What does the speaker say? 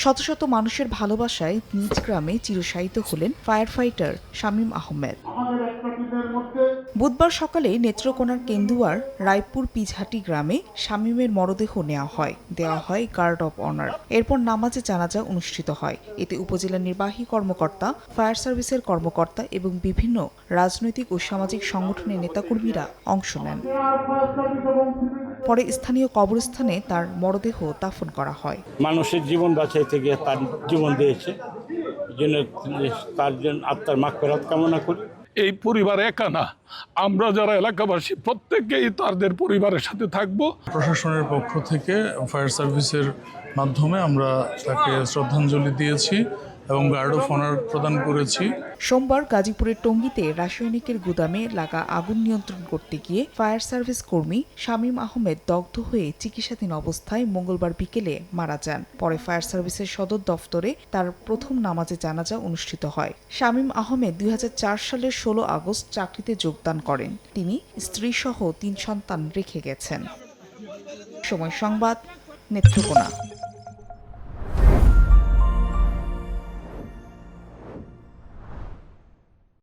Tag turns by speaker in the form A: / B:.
A: শত শত মানুষের ভালোবাসায় নিজ গ্রামে চিরশায়িত হলেন ফায়ার ফাইটার শামীম আহমেদ। বুধবার সকালে নেত্রকোনার কেন্দুয়ার রায়পুর পিঝহাটি গ্রামে শামীমের মরদেহ দেওয়া হয় গার্ড অব অনার। এরপর নামাজে জানাজা অনুষ্ঠিত হয়। এতে উপজেলা নির্বাহী কর্মকর্তা, ফায়ার সার্ভিসের কর্মকর্তা এবং বিভিন্ন রাজনৈতিক ও সামাজিক সংগঠনের নেতাকর্মীরা অংশ নেন। পরে স্থানীয় কবরস্থানে তার মরদেহ দাফন করা হয়।
B: মানুষের জীবন বাঁচাইতে গিয়ে তার জীবন দিয়েছে, তার জন্য আত্মার মাগফিরাত কামনা করি।
C: এই পরিবার একা না, আমরা যারা এলাকাবাসী প্রত্যেকেই তাদের পরিবারের সাথে থাকব।
D: প্রশাসনের পক্ষ থেকে ফায়ার সার্ভিসের মাধ্যমে আমরা তাকে শ্রদ্ধাঞ্জলি দিয়েছি এবং গার্ড অফ অনার প্রদান করেছি।
A: সোমবার গাজীপুরের টঙ্গীতে রাসায়নিকের গুদামে লাগা আগুন নিয়ন্ত্রণ করতে গিয়ে ফায়ার সার্ভিস কর্মী শামীম আহমেদ দগ্ধ হয়ে চিকিৎসাধীন অবস্থায় মঙ্গলবার বিকেলে মারা যান। পরে ফায়ার সার্ভিসের সদর দফতরে তার প্রথম নামাজে জানাজা অনুষ্ঠিত হয়। শামীম আহমেদ 2004 সালের 16 আগস্ট চাকরিতে যোগদান করেন। তিনি স্ত্রীসহ 3 সন্তান রেখে গেছেন। সময় সংবাদ, নেত্রকোনা।